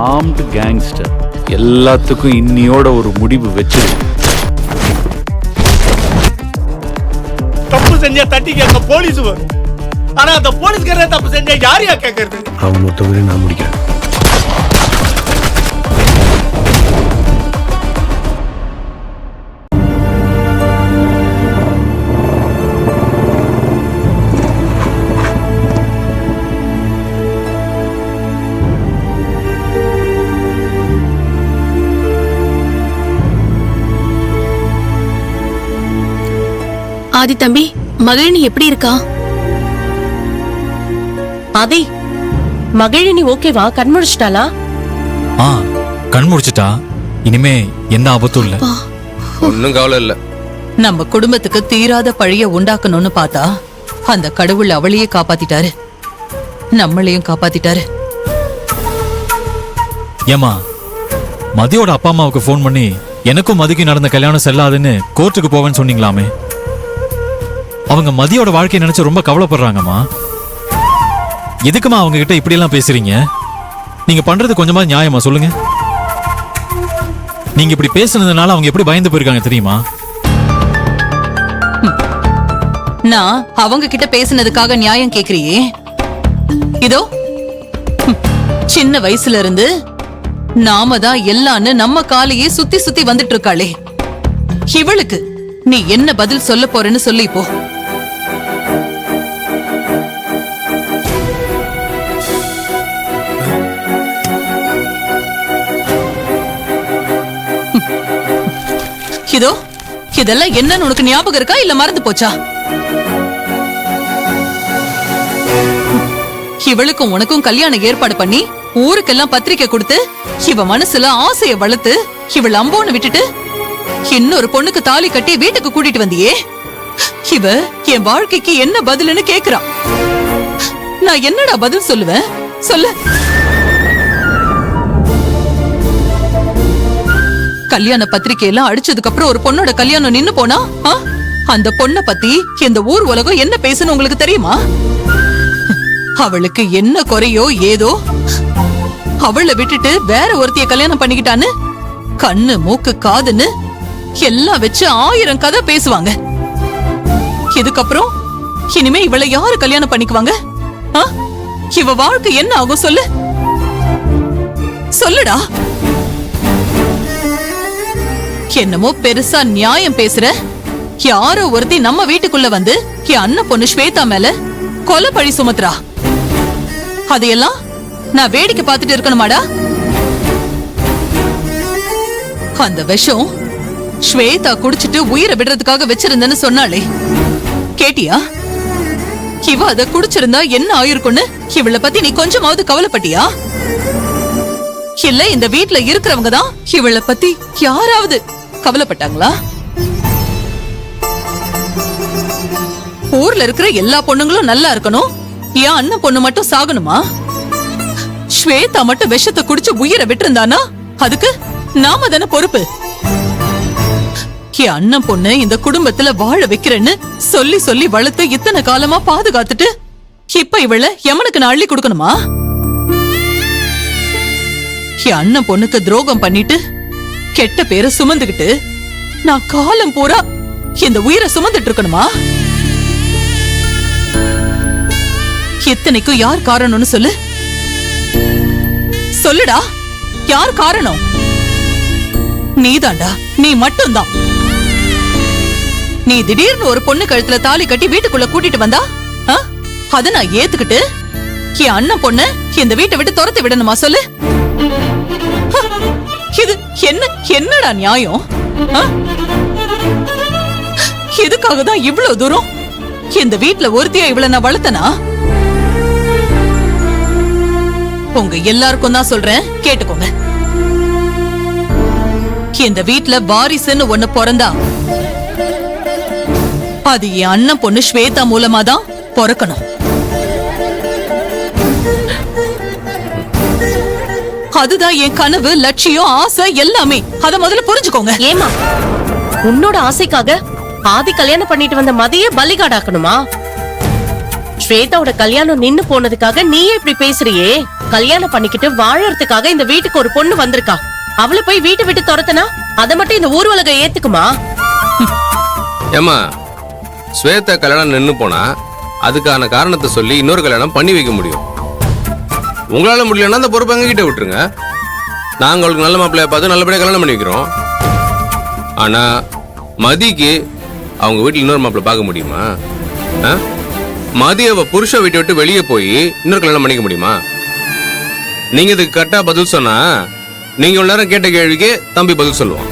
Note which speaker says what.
Speaker 1: Armed gangster. எல்லாத்துக்கும் இன்னியோட ஒரு முடிவு வச்சிரு.
Speaker 2: தப்பு செஞ்சா தட்டி கேட்க போலீஸ் வரும். ஆனா அந்த போலீஸ்காரே தப்பு செஞ்சா யாரையா கேட்கறது?
Speaker 3: அவன் மொத்தமே நான் முடிக்கிறேன்.
Speaker 4: ஆதி தம்பி, மகிழினி எப்படி இருக்கா?
Speaker 5: ஆதி, மகிழினி ஓகேவா? கண் முடிச்சிட்டாளா?
Speaker 6: கண் முடிச்சிட்டா. இனிமே எந்த ஆபத்தும் இல்ல.
Speaker 7: ஒன்னும் கவலை இல்ல.
Speaker 8: நம்ம குடும்பத்துக்கு தீராத பழிய உண்டாக்கணும்னு பார்த்தா அந்த கடவுள் அவளையே காப்பாத்திட்டாரு, நம்மளையும் காப்பாத்திட்டாரு.
Speaker 6: ஏமா, மதியோட அப்பா அம்மாவுக்கு போன் பண்ணி எனக்கும் மதிக்கு நடந்த கல்யாணம் செல்லாதுன்னு கோர்ட்டுக்கு போவேன்னு சொன்னீங்களாமே. அவங்க மதியோட வாழ்க்கையை நினைச்சு ரொம்ப கவலைப்படுறாங்கம்மா. எதுக்குமா அவங்க கிட்ட இப்படி எல்லாம் பேசுறீங்க? நீங்க பண்றது கொஞ்சமா நியாயமா சொல்லுங்க? நீங்க இப்படி பேசுனதுனால அவங்க எப்படி பயந்து போயிருக்காங்க தெரியுமா?
Speaker 8: நான் அவங்க கிட்ட பேசுனதுக்காக நியாயம் கேக்குறியே? இதோ சின்ன வயசுல இருந்து நாம தான் எல்லான்னு நம்ம காலையே சுத்தி சுத்தி வந்துட்டு இருக்காளே, இவளுக்கு நீ என்ன பதில் சொல்ல போறேன்னு சொல்லி போ. இதோ இதெல்லாம் என்னன்னு உனக்கு ஞாபகம் இருக்கா இல்ல மறந்து போச்சா? இவளுக்கும் உனக்கும் கல்யாணம் ஏற்பாடு பண்ணி ஊருக்கெல்லாம் பத்திரிக்கை கொடுத்து இவ மனசுல ஆசைய வளர்த்து இவள் அம்போன்னு விட்டுட்டு இன்னொரு பொண்ணுக்கு தாலி கட்டி வீட்டுக்கு கூட்டிட்டு வந்தியே, இவ என் வாழ்க்கைக்கு என்ன பதில்னு கேக்குறா. நான் என்னடா பதில் சொல்லுவேன் சொல்லு? கல்யாண பத்திரிகை எல்லாம் அடிச்சதுக்கு அப்புறம் ஒரு பொண்ணோட கல்யாணம் நின்னு போனா அந்த பொண்ணை பத்தி இந்த ஊர் உலகம் என்ன பேசுன்னு உங்களுக்கு தெரியுமா? அவளுக்கு என்ன குறையோ ஏதோ, அவளை விட்டுட்டு வேற ஒருத்திய கல்யாணம் பண்ணிக்கிட்டான்னு கண்ணு மூக்கு காதுன்னு எல்லாம் வச்சு 1000 கதை பேசுவாங்க. இதுக்கப்புறம் இனிமே இவளை யாரு கல்யாணம் பண்ணிக்குவாங்க? இவ வாழ்க்கை என்ன ஆகும் சொல்லு? சொல்லுடா. என்னமோ பெருசா நியாயம் பேசுற. யாரோ ஒருத்தி நம்ம வீட்டுக்குள்ள வந்து என் அண்ணன் பொண்ணு ஸ்வேதா மேல கொலை பழி சுமத்துறா. அதையெல்லாம் நான் வேடிக்கை பார்த்துட்டு இருக்கணுமாடா? அந்த விஷம் ஸ்வேதா குடிச்சிட்டு உயிரை விடுறதுக்காக வச்சிருந்தேன்னு சொன்னாலே கேட்டியா? இவ அத குடிச்சிருந்தா என்ன ஆயிருக்குன்னு இவளை பத்தி நீ கொஞ்சமாவது கவலைப்பட்டியா? இல்ல இந்த வீட்டுல இருக்கிறவங்க தான் இவளை பத்தி யாராவது கவலைப்பட்டாங்களா? ஊர்ல இருக்கிற எல்லா பொண்ணுங்களும் நல்லா இருக்கணும், என் அண்ணன் பொண்ணு மட்டும் சாகணுமா? ஸ்வேதா மட்டும் விஷத்தை குடிச்சு உயிரை விட்டுருந்தானா அதுக்கு நாம தானே பொறுப்பு? என் அண்ணன் பொண்ணு இந்த குடும்பத்துல வாழ வைக்கிறேன்னு சொல்லி சொல்லி வளர்த்து இத்தனை காலமா பாதுகாத்துட்டு இப்ப இவள எமனுக்கு நான் அள்ளி கொடுக்கணுமா? என் அண்ணன் பொண்ணுக்கு துரோகம் பண்ணிட்டு கெட்ட பேரை சுமந்துகிட்டு நான் காலம் பூரா இந்த உயிரை சுமந்துட்டு இருக்கணுமா? இத்தனைக்கும் யார் காரணம்னு சொல்லு? சொல்லுடா, யார் காரணம்? நீதாண்டா, நீ மட்டும்தான். நீ திடீர்னு ஒரு பொண்ணு கழுத்துல தாலி கட்டி வீட்டுக்குள்ள கூட்டிட்டு வந்தா அத நான் ஏத்துக்கிட்டு என் அண்ணன் பொண்ணு இந்த வீட்டை விட்டு துரத்தி விடணுமா சொல்லு? இது என்னடா நியாயம்? இதுக்காக தான் இவ்வளவு தூரம் இந்த வீட்டுல ஒருத்தியா இவ்வளவு நான் வளர்த்தனா? உங்க எல்லாருக்கும் தான் சொல்றேன், கேட்டுக்கோங்க. இந்த வீட்டுல வாரிசுன்னு ஒண்ணு பிறந்தா அது என் அண்ணன் பொண்ணு ஸ்வேதா மூலமா தான் பிறக்கணும். அதுதான் என் கனவு, லட்சியம், ஆசை எல்லாமே. அத முதல்ல புரிஞ்சுக்கோங்க.
Speaker 5: ஏமா, உன்னோட ஆசைக்காக ஆதி கல்யாணம் பண்ணிட்டு வந்த மதியே பலிகாடாக்கணுமா? ஸ்வேதாவோட கல்யாணம் நின்னு போனதுக்காக நீயே இப்படி பேசுறியே, கல்யாணம் பண்ணிக்கிட்டு வாழறதுக்காக இந்த வீட்டுக்கு ஒரு பொண்ணு வந்திருக்கா. அவளை போய் வீட்டை விட்டு துரத்துனா அதை மட்டும் இந்த ஊர் உலகம் ஏத்துக்குமா?
Speaker 7: ஏமா ஸ்வேதா கல்யாணம் நின்னு போனா அதுக்கான காரணத்தை சொல்லி இன்னொரு கல்யாணம் பண்ணி வைக்க முடியும். உங்களால முடியலன்னா அந்த பொறுப்பை எங்ககிட்ட விட்டுருங்க. நாங்க உங்களுக்கு நல்ல மாப்பிள்ளைய பார்த்து நல்லபடியா கல்யாணம் பண்ணி வைக்கிறோம். ஆனா மதிக்கு அவங்க வீட்டுல இன்னொரு மாப்பிள்ளை பார்க்க முடியுமா? மதி அவ புருஷ வீட்டை விட்டு வெளியே போய் இன்னொரு கல்யாணம் பண்ணிக்க முடியுமா? நீங்க இதுக்கு கரெக்டா பதில் சொன்னா நீங்க இவ்வளவு நேரம் கேட்ட கேள்விக்கு தம்பி பதில் சொல்லுவான்.